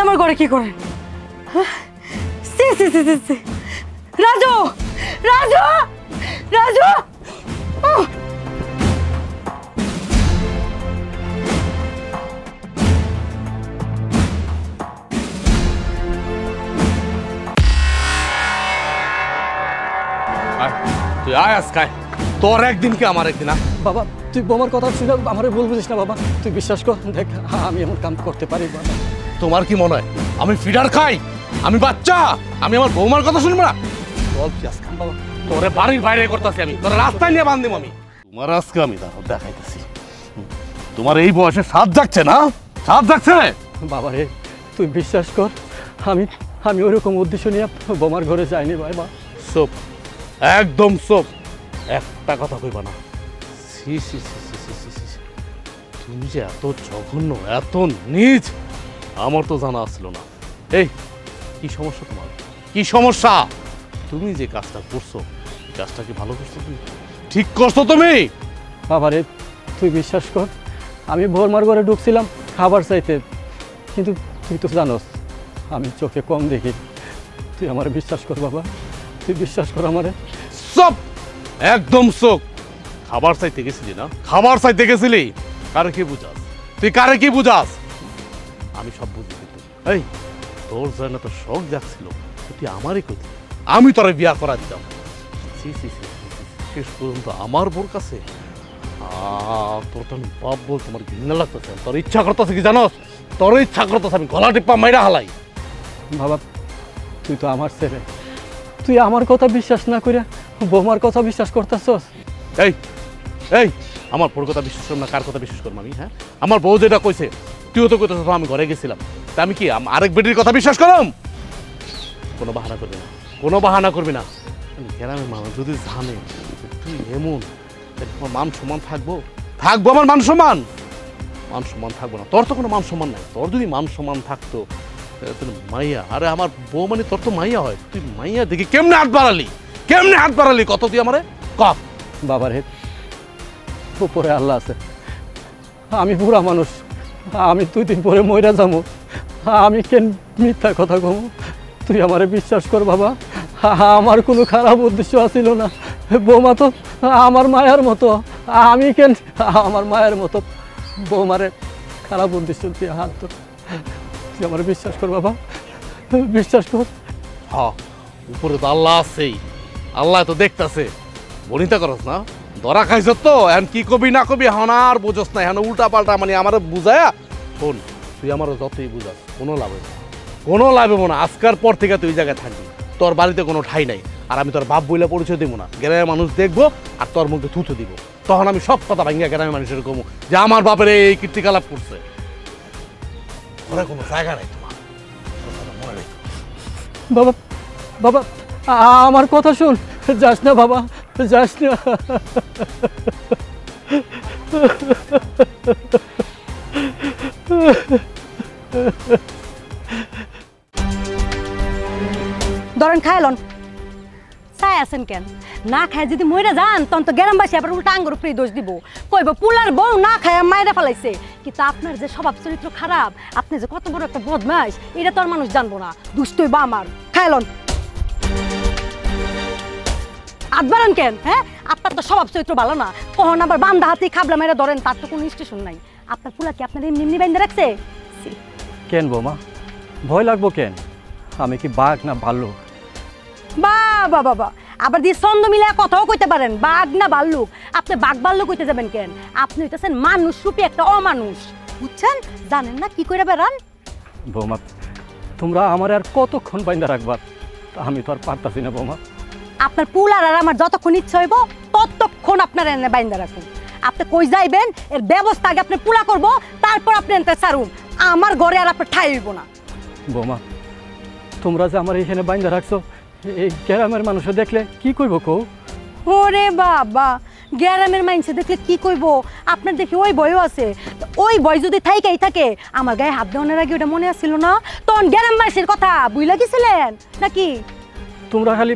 আমার ঘরে কি করেন? সি সি সি সি সি। রাজু রাজু রাজু তুই আয় আজকায়, তোর একদিন কি আমার একদিন। বাবা তুই বোমার কথা ছিল আমারে ভুল বুঝিস না বাবা, তুই বিশ্বাস কর, দেখ আমি এমন কাম করতে পারি বাবা। তোমার কি মনে হয় আমি ফিডার খাই? আমি বাচ্চা, আমি আমার বৌমার কথা শুনবো না? চল পিয়াজ খাম বাবা, তোরে বাড়ির বাইরে করতেছি আমি, তোরে রাস্তায় নিয়ে বান্ধিম আমি। তোমার আজকে আমি দেখাইতেছি, তোমার এই বয়সে সাত জাগছে না, সাত জাগছে রে বাবা রে, তুই বিশ্বাস কর, আমি আমি ওইরকম উদ্দেশ্য নিয়ে বোমার ঘরে যাইনি বাবা। চুপ, একদম চুপ, একটা কথা কইবা না। সি সি সি সি সি সি সি, তুমি যে এত জঘন্য, এত নীচ, আমার তো জানা আসলো না। এই কি সমস্যা তোমার, কি সমস্যা? তুমি যে কাজটা করছো, কাজটা কি ভালো করছো? তুমি ঠিক করছো তুমি? বাবা রে, তুই বিশ্বাস কর, আমি বোমার ঘরে ঢুকছিলাম খাবার চাইতে, কিন্তু তুই তো জানোস আমি চোখে কম দেখি, তুই আমার বিশ্বাস কর বাবা, তুই বিশ্বাস কর আমারে। সব একদম চোখ, খাবার চাইতে গেছিলি না, খাবার চাইতে গেছিলি, কারে কি বুঝাস তুই, কারে কি বুঝাস? আমি সব বুঝি, কিন্তু এই তোর জন্য তো শখ যাচ্ছিল, তুই আমারই কইতি আমি তোরে বিয়া করা দিতাম। সি সি সি, শেষ পর্যন্ত আমার বোর কাছে তোর তো বাপ বল, তোমার ঘৃণা লাগতেছে, তোর ইচ্ছা করতেছে কি জানোস? তোর ইচ্ছা করতেছে আমি গলা টিপ্পা মাইরা হালাই। বাবা তুই তো আমার ছেলে, তুই আমার কথা বিশ্বাস না করে বোমার কথা বিশ্বাস করতেছস? এই এই আমার বোর কথা বিশ্বাস করব না, কার কথা বিশ্বাস করবো আমি? হ্যাঁ, আমার বউ যেটা কইছে তুইও তো কইতেছ, আমি ঘরে গেছিলাম, তা আমি কি আরেক বেটির কথা বিশ্বাস করলাম? কোনো বাহানা করবি না, কোনো বাহানা করবি না। গ্রামের মানুষ যদি জানে তুই এমন, তোমার মান সম্মান থাকবো? থাকবো আমার মান সম্মান? মান সম্মান থাকবো না, তোর তো কোনো মান সম্মান নাই। তোর যদি মান সম্মান থাকতো, মাইয়া, আরে আমার বউ মানে তোর তো মাইয়া হয়, তুই মাইয়া দেখি কেমনে হাত বাড়ালি, কেমনে হাত বাড়ালি কত তুই আমারে কপ? বাবার হে, উপরে আল্লাহ আছে, আমি বুড়া মানুষ, আমি 2 দিন পরে মইরা যাবো, আমি কেন মিথ্যা কথা কম? তুই আমারে বিশ্বাস কর বাবা, আমার কোনো খারাপ উদ্দেশ্য আছিল না, বৌমা তো আমার মায়ের মতো, আমি কেন আমার মায়ের মতো বৌমারে খারাপ উদ্দেশ্য দিয়ে হাত ধর, তুই আমারে বিশ্বাস কর বাবা, বিশ্বাস কর। হ্যাঁ, উপরে তো আল্লাহ আছেই, আল্লাহ তো দেখতেছে, বনিতা করস না, ধরা খাইছ তো, এখন কি কবি না কবি এখন আর বুঝস না, এখন উল্টা পাল্টা মানে আমার বুঝায়া শোন, তুই আমার যতই বুঝাস কোনো লাভ হবে না, কোনো লাভ হবে না। আজকের পর থেকে তুই জায়গায় থাকবি, তোর বাড়িতে কোনো ঠাই নাই, আর আমি তোর বাপ বইলা পরিচয় দিব না, গ্রামের মানুষ দেখবো আর তোর মুখে থুথু দিব, তখন আমি সব কথা ভাঙিয়া গ্রামের মানুষের কমু যে আমার বাপের এই কীর্তিকলাপ করছে। ঘরে কোনো জায়গা নাই তোমার, মনে নেই। বাবা বাবা আমার কথা শুন, যাস না বাবা, যাস না। ধরেন খাইলন, চাই আছেন কেন? না খায় যদি মইরা যান তখন তো গ্রামবাসী আবার উল্টা আঙ্গুর উপরে দোষ দিব, কইব পুলার বউ না খায় মাইরা ফেলাইছে। কিন্তু আপনার যে স্বভাব চরিত্র খারাপ, আপনি যে কত বড় একটা বদমাইশ, এটা তো আর মানুষ জানবো না। দুষ্টই বা আমার খাইলন, হাত বাড়ান কেন? হ্যাঁ, আপনার তো স্বভাব চরিত্র ভালো না, কখন আবার বান্ধা হাতি খাবলা মেরে ধরেন, তার তো কোনো স্টেশন নাই। আপনার পুলা কি আপনার এমনি এমনি বাইন্ধে রাখছে? কেন বৌমা, ভয় লাগবো কেন? আমি কি বাঘ না ভাল্লুক? বাবা বাবা, আবার দিয়ে ছন্দ মিলে কথাও কইতে পারেন, বাঘ না ভাল্লুক? আপনি বাঘ ভাল্লুক কইতে যাবেন কেন? আপনি হইতেছেন মানুষ রূপী একটা অমানুষ, বুঝছেন? জানেন না কি করে বেড়ান? বৌমা তোমরা আমার আর কতক্ষণ বাইন্দা রাখবার, আমি তো আর পারতাছি না বৌমা। আপনার পুলার আর আমার যতক্ষণ ইচ্ছা হইব ততক্ষণ আপনার এনে বাইন্দা রাখুন। আপনি কই যাইবেন এর ব্যবস্থা আগে আপনি পুলা করব, তারপর আপনি এনতে ছাড়ুন। আমার ঘরে আর আপনার ঠাই হইব না। বৌমা তোমরা যে আমার এইখানে বাইন্দা রাখছো, এই গ্রামের মানুষে দেখলে কি কইব কও? ওরে বাবা, গ্রামের মানুষে দেখলে কি কইব? আপনার দেখি ওই বয়ও আছে, ওই বয় যদি থাইকাই থাকে, আমার গায়ে হাত দেওয়ানোর আগে ওটা মনে আসছিল না? তখন গ্রামবাসীর কথা বুঝলা গেছিলেন নাকি? তোমরা খালি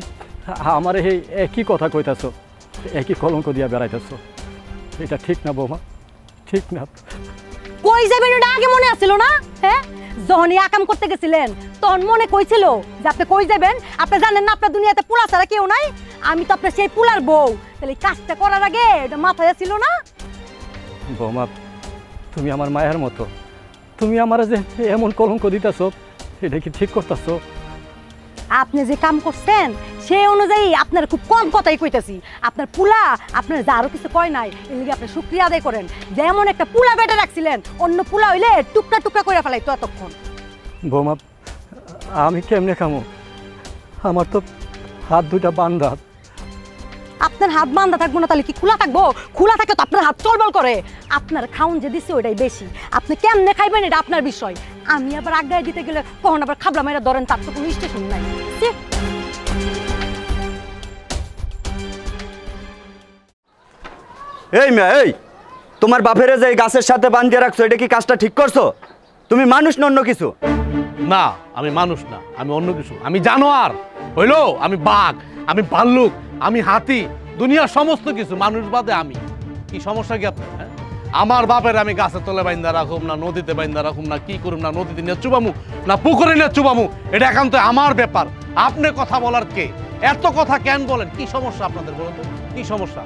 আমার এই একই কথা কইতাছো, একই কলঙ্ক দিয়া বেড়াইতেছো, এটা ঠিক না বৌমা, ঠিক না। কই যাবেন ওটা আগে মনে আসছিল না? হ্যাঁ, যখনই আকাম করতে গেছিলেন তখন মনে কইছিল যে আপনি কই যাবেন? আপনি জানেন না আপনার দুনিয়াতে পোলা ছাড়া কেউ নাই? আমি তো আপনার সেই পোলার বউ, তাহলে এই কাজটা করার আগে এটা মাথায় ছিল না? বৌমা, তুমি আমার মায়ের মতো, তুমি আমার যে এমন কলঙ্ক দিতেছ, এটা কি ঠিক করতেছ? আপনি যে কাম করছেন সেই অনুযায়ী আপনার খুব কম কথাই কইতাছি। আপনার পুলা আপনার যা আরো কিছু কয় নাই, এর লিগে আপনি শুকরিয়া আদায় করেন। যেমন একটা পুলা বেটা রাখছিলেন, অন্য পুলা হইলে টুকরা টুকরা করে ফেলাইতো এতক্ষণ। বৌমা, আমি কেমনে খামো? আমার তো হাত দুইটা বান্ধা। আপনার হাত বান্ধা থাকবো না তাহলে কি খোলা থাকবো? খোলা থাকলে তো আপনার হাত চলবল করে। আপনার খাউন যে দিচ্ছে ওইটাই বেশি, আপনি কেমনে খাইবেন এটা আপনার বিষয়। আমি আবার আগায় দিতে গেলে কখন আবার খাবলা মেয়েরা ধরেন, তার তো কোনো স্টেশন নাই। ছি! এই মেয়ে, এই তোমার বাপেরে যে গাছের সাথে বাঁধিয়ে রাখছো, এটা কি কাজটা ঠিক করছো? তুমি মানুষ না অন্য কিছু? না, আমি মানুষ না, আমি অন্য কিছু। আমি জানোয়ার হইলো, আমি বাঘ, আমি ভাল্লুক, আমি হাতি, দুনিয়ার সমস্ত কিছু মানুষ বাদে আমি। কি সমস্যা কি আপনার? হ্যাঁ, আমার বাপের আমি গাছের তলে বাইন্দা রাখুম না, নদীতে বাইন্দা রাখুম না, কি করুম না, নদীতে নিয়ে চুবামু না পুকুরে নিয়ে চুবামু, এটা একান্ত আমার ব্যাপার। আপনি কথা বলার কে? এত কথা কেন বলেন? কি সমস্যা আপনাদের বলুন তো, কি সমস্যা?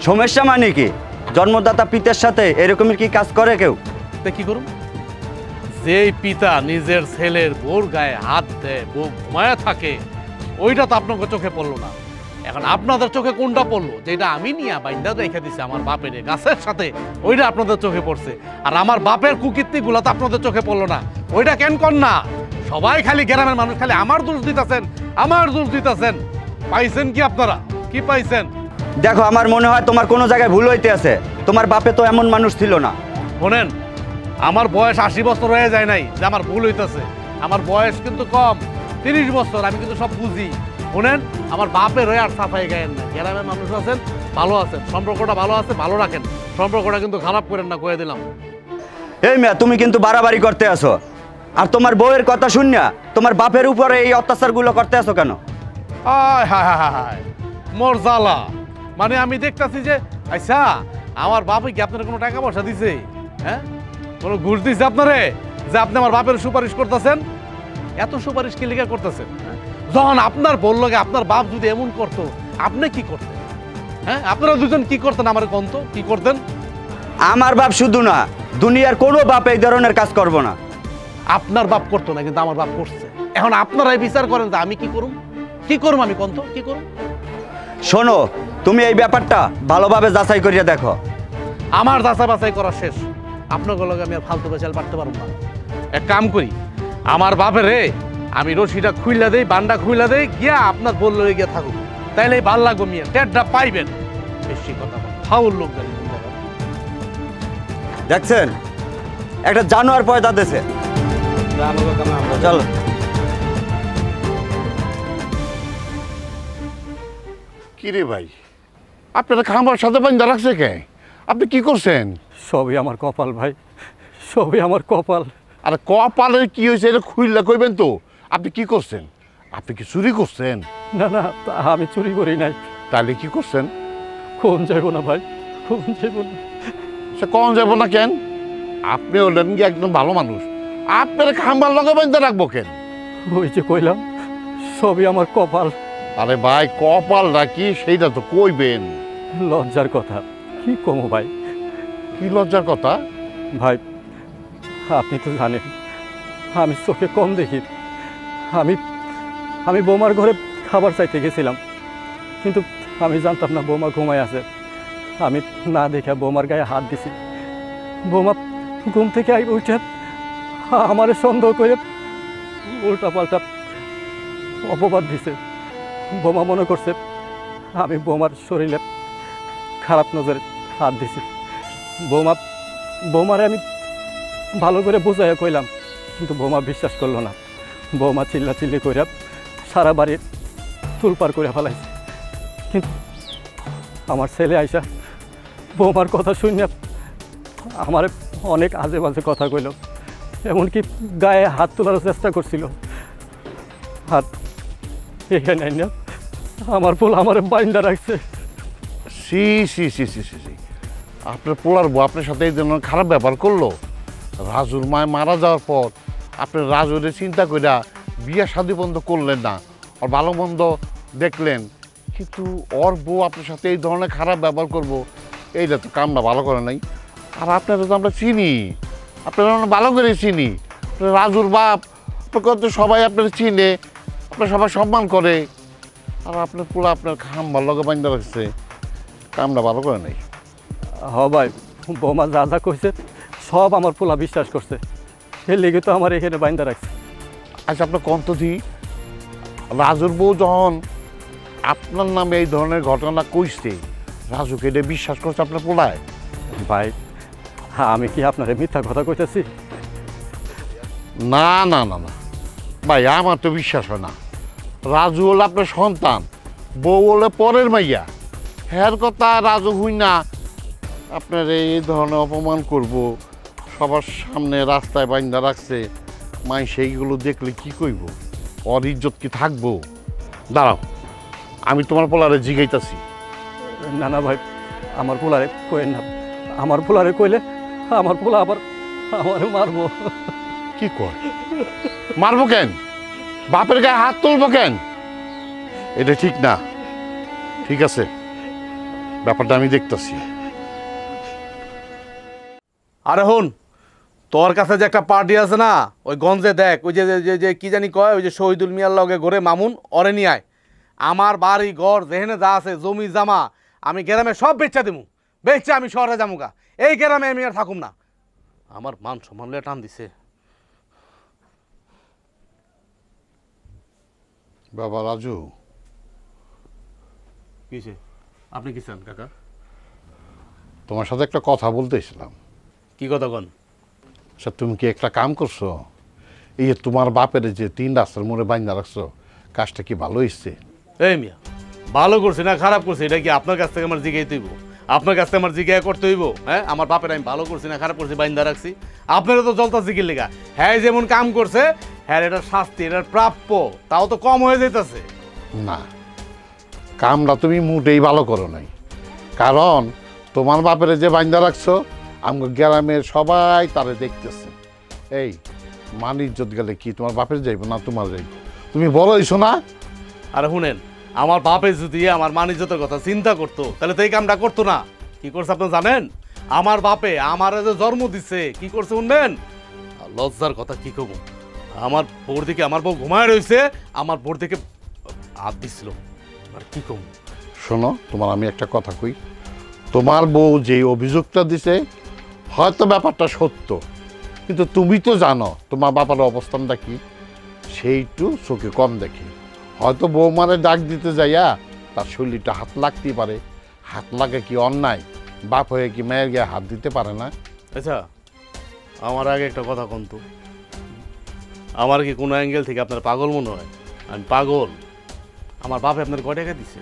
সমস্যা মানে কি? জন্মদাতা পিতার সাথে এরকমের কি কাজ করে কেউ? তা কি করুন? যেই পিতা নিজের ছেলের বউর গায়ে হাত দেয়, বউ ঘুমায় থাকে, ওইটা তো আপনাকে চোখে পড়লো না। এখন আপনাদের চোখে কোনটা পড়লো? যেটা আমি নিয়ে বাইন্দা রেখে দিছি আমার বাপের গাছের সাথে, ওইটা আপনাদের চোখে পড়ছে। আর আমার বাপের কুকীর্তিগুলো তো আপনাদের চোখে পড়লো না, ওইটা কেন কর না? সবাই খালি গ্রামের মানুষ খালি আমার দোষ দিতেছেন, আমার দোষ দিতেছেন। পাইছেন কি আপনারা? কি পাইছেন? দেখো, আমার মনে হয় তোমার কোনো জায়গায় ভুল হইতে আছে। তোমার বাপে তো এমন মানুষ ছিল না। শোনেন, আমার বয়স 80 বছর হয়ে যায় নাই যে আমার ভুল হইতেছে। আমার বয়স কিন্তু কম, 30 বছর। আমি কিন্তু সব বুঝি। শোনেন, আমার বাপের হয়ে আর সাফাই গায়েন না। গ্রামের মানুষ আছেন, ভালো আছেন, সম্পর্কটা ভালো আছে, ভালো রাখেন। সম্পর্কটা কিন্তু খারাপ করেন না, কয়ে দিলাম। এই মেয়ে, তুমি কিন্তু বাড়াবাড়ি করতে আসো। আর তোমার বউয়ের কথা শুনিয়া তোমার বাপের উপরে এই অত্যাচারগুলো করতে আসো কেন? আয় হায় হায় হায়, মোর জ্বালা। মানে আমি দেখতাছি যে আচ্ছা আমার বাপে কি আপনার কোনো টাকা পয়সা দিছে? হ্যাঁ, কোনো ঘুষ দিছে আপনারে যে আপনি আমার বাপের সুপারিশ করতেছেন? এত সুপারিশ কি লিখে করতেছেন? যখন আপনার বললো আপনার বাপ যদি এমন করতো, আপনি কি করতেন? হ্যাঁ, আপনারা দুজন কি করতেন? আমার কন্ত কি করতেন? আমার বাপ শুধু না, দুনিয়ার কোনো বাপ এই ধরনের কাজ করবো না। আপনার বাপ করতো না, কিন্তু আমার বাপ করছে। এখন আপনারাই বিচার করেন যে আমি কি করুম, কি করুম, আমি কন্ত কি করুম? শোনো, তুমি এই ব্যাপারটা ভালোভাবে যাচাই করিয়া দেখো। আমার যাচাই বাছাই করা শেষ। আপনাকে লগে আমি আর ফালতু বেচাল পারতে পারবো না। এক কাম করি, আমার বাপের আমি রশিটা খুইলা দেই, বান্ডা খুইলা দেই, গিয়া আপনার বললে গিয়া থাকুক, তাইলে ভাল লাগবো। মিয়া টেটটা পাইবেন। বেশি কথা ফাউল লোক জানি। দেখছেন, একটা জানোয়ার পয়দা দেশে। চলো। কি রে ভাই, আপনারা খামার সাথে বান্ধা রাখছে কে? আপনি কি করছেন? সবই আমার কপাল ভাই, সবই আমার কপাল। আর কপালের কি হয়েছে এটা খুইলা কইবেন তো। আপনি কি করছেন? আপনি কি চুরি করছেন? না না, তা আমি চুরি করি নাই। তাহলে কি করছেন? কোন যাইব না ভাই, কোন যাইব না। সে কম যাব না কেন? আপনি হলেন কি একদম ভালো মানুষ, আপনার খাম্বার লগে বান্ধা রাখবো কেন? ওই যে কইলাম, সবই আমার কপাল। আরে ভাই, কপাল রাখি সেইটা তো কইবেন। লজ্জার কথা কি কমো ভাই। কি লজ্জার কথা? ভাই, আপনি তো জানেন আমি চোখে কম দেখি। আমি বৌমার ঘরে খাবার চাইতে গেছিলাম, কিন্তু আমি জানতাম না বৌমা ঘুমায় আছে। আমি না দেখে বৌমার গায়ে হাত দিছি। বৌমা ঘুম থেকে উঠে আমার সন্দেহ করে উল্টা পাল্টা অপবাদ দিছে। বোমা মনে করছে আমি বৌমার শরীরে খারাপ নজরে হাত দিছি। বৌমারে আমি ভালো করে বোঝাইয়া কইলাম, কিন্তু বৌমা বিশ্বাস করলো না। বৌমা চিল্লাচিল্লি করে সারা বাড়ি তুলপার করে ফেলাইছে। কিন্তু আমার ছেলে আইসা বৌমার কথা শুনিয়া আমার অনেক আজে বাজে কথা কইল, এমনকি গায়ে হাত তোলার চেষ্টা করছিল। হাত এখানে না, আমার পোলা আমার বাইন্দা রাখছে। সি সি সি সি সি সি, আপনার পোলার বউ আপনার সাথে এই জন্য খারাপ ব্যাপার করলো? রাজুর মায় মারা যাওয়ার পর আপনি রাজুরে চিন্তা কইরা বিয়া শাদী বন্ধ করলেন না, আর ভালো মন্দ দেখলেন, কিন্তু ওর বউ আপনার সাথে এই ধরনের খারাপ ব্যবহার করবো, এইটা তো কামটা ভালো করে নাই। আর আপনারা তো আমরা চিনি, আপনারা আমরা ভালো করে চিনি, রাজুর বাপ তো সবাই আপনার চিনে, আপনার সবাই সম্মান করে, আর আপনার পুরো আপনার খাম ভালো লাগে বান্ধা রাখছে, কামটা ভালো করে নাই। হ ভাই, বৌমা যা যা কইছে সব আমার পোলা বিশ্বাস করছে, এর লেগে তো আমার এখানে বাইন্দা রাখছে। আচ্ছা আপনার কন্তধি রাজুর বউ যখন আপনার নামে এই ধরনের ঘটনা কইছে, রাজুকে এটা বিশ্বাস করছে আপনার পোলায়? ভাই আমি কি আপনারে মিথ্যা কথা কইতেছি? না না না না ভাই, আমার তো বিশ্বাস হয় না। রাজু হলো আপনার সন্তান, বউ হলে পরের মাইয়া, হ্যার কথা রাজু হই না আপনার এই ধরনের অপমান করব, সবার সামনে রাস্তায় বাইন্দা রাখছে, মাই সেইগুলো দেখলে কি কইব, ওর ইজ্জত কি থাকবো? দাঁড়াও, আমি তোমার পোলারে জিগাইতাছি। না না ভাই, আমার পোলারে কইেন না, আমার পোলারে কইলে আমার পোলা আবার আমারে মারবো। কি কয়? মারবো কেন? বাপের গায়ে হাত তুলবো কেন? এটা ঠিক না। ঠিক আছে, ব্যাপারটা আমি দেখতেছি। আরে হন, তোর কাছে যে একটা পার্টি আছে না, ওই গঞ্জে দেখ, ওই যে যে যে কি জানি কয়, ওই যে শহীদুল মিয়ার লগে ঘরে মামুন, অরে নিয়ে আয়। আমার বাড়ি ঘর যেখানে যা আছে, জমি জামা, আমি গ্রামে সব বেচা দেবো, বেচা আমি শহরে যামুগা, এই গ্রামে আমি আর থাকুম না। আমার মান সম্মান লয়ে টান দিছে। বাবা রাজু, কিছে? আপনি কি চান কাকা? তোমার সাথে একটা কথা বলতেছিলাম। কি কথা কন? আচ্ছা তুমি কি একটা কাম করছো? এই যে তোমার বাপের যে 3 রাস্তার মোড়ে বাইন্দা রাখছো, কাজটা কি ভালো হয়েছে? এই মিয়া, ভালো করছি না খারাপ করছি এটা কি আপনার কাছ থেকে আমার জিজ্ঞাই হইব? আপনার কাছ থেকে আমার জিজ্ঞাসা করতে হইব? হ্যাঁ, আমার বাপের আমি ভালো করছি না খারাপ করছি বাইন্দা রাখছি? আপনারা তো জলতা জিগির লেগা, হ্যাঁ যেমন কাম করছে হ্যাঁ এটা শাস্তি, এটার প্রাপ্য, তাও তো কম হয়ে যাইতেছে। না, কামটা তুমি মোটেই ভালো করো নাই। কারণ তোমার বাপের যে বাইন্দা রাখছো, আমার গ্রামের সবাই তারে দেখতেছে। এই মান ইজ্জত গেলে কি তোমার বাপের যাইব না তোমার যাইব? তুমি বড় হইছো না? আর শুনেন, আমার বাপে যদি আমার মান ইজ্জতের কথা চিন্তা করতো তাহলে তো এই কামটা করতো না। কি করছে আপনি জানেন? আমার বাপে আমার যে জন্ম দিছে কি করছে শুনবেন? লজ্জার কথা কি কব, আমার বোর দিকে আমার বউ ঘুমায় রয়েছে, আমার বোর দিকে হাত দিছিল, আর কি কব? শোনো, তোমার আমি একটা কথা কই, তোমার বউ যে অভিযোগটা দিছে হয়তো ব্যাপারটা সত্য, কিন্তু তুমি তো জানো তোমার বাবার অবস্থানটা কি, সেইটু চোখে কম দেখি। হয়তো বৌমারে ডাক দিতে যাইয়া তার শরীরটা হাত লাগতেই পারে, হাত লাগে কি অন্যায়? বাপ হয়ে কি মেয়ের গায়ে হাত দিতে পারে না? আচ্ছা আমার আগে একটা কথা কোন তো, আমার কি কোনো অ্যাঙ্গেল থেকে আপনার পাগল মনে হয়? আমি পাগল? আমার বাপে আপনার কয় টাকা দিছে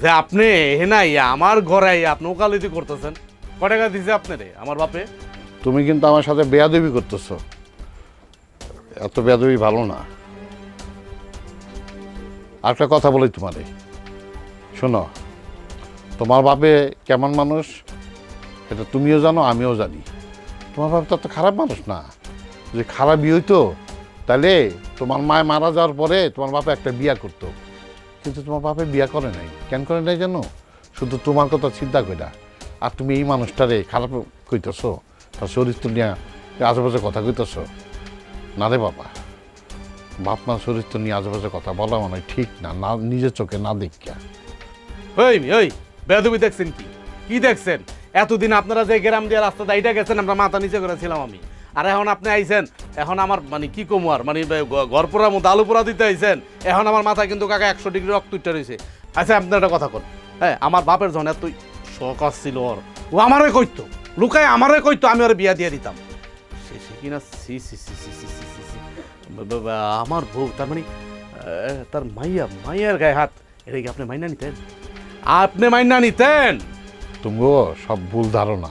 যে আপনি হেনাই আমার ঘরে আপনি ওকালতি করতেছেন? কয় টাকা দিছে আপনারে আমার বাপে? তুমি কিন্তু আমার সাথে বেয়াদবি করতেছো, এত বেয়াদবি ভালো না। আরেকটা কথা বলি তোমারে, শোনো, তোমার বাপে কেমন মানুষ এটা তুমিও জানো আমিও জানি। তোমার বাপ তো খারাপ মানুষ না, যে খারাপই হইতো তাহলে তোমার মায় মারা যাওয়ার পরে তোমার বাপে একটা বিয়া করতো, কিন্তু তোমার বাপে বিয়া করে নাই। কেন করে নাই জানো? শুধু তোমার কথা চিন্তা কইরা। আর তুমি এই মানুষটারে খারাপ কইতেছো, তার চরিত্র নিয়ে আশেপাশে কথা কইতেছো। না রে বাবা, বাপ মার চরিত্র নিয়ে আশেপাশে কথা বলা মনে হয় ঠিক না, না নিজের চোখে না দেখিয়া। ওই বেদবি দেখছেন? কি কি দেখছেন? এতদিন আপনারা যে গ্রাম দিয়ে রাস্তা এইটা গেছেন, আমরা মাথা নিচে করেছিলাম আমি, আর এখন আপনি আইছেন, এখন আমার মানে কি কমু আর, মানে গড়পোড়ার মতো আলু পোড়া দিতে আইছেন, এখন আমার মাথায় কিন্তু কাকা 100 ডিগ্রি রক্ত উঠতে রয়েছে। আচ্ছা আপনার একটা কথা কন, হ্যাঁ আমার বাপের যখন এতই শখ আসছিল ওর, ও আমারে কইতো, লুকায় আমারে কইতো, আমি ওর বিয়া দিয়ে দিতাম। সে কিনা সি সি সি সি সি সি সি আমার বউ, তার মানে তার মাইয়ার গায়ে হাত, এটা কি আপনি মাইনা নিতেন? আপনি মাইনা নিতেন? তুমিও সব ভুল ধারণা।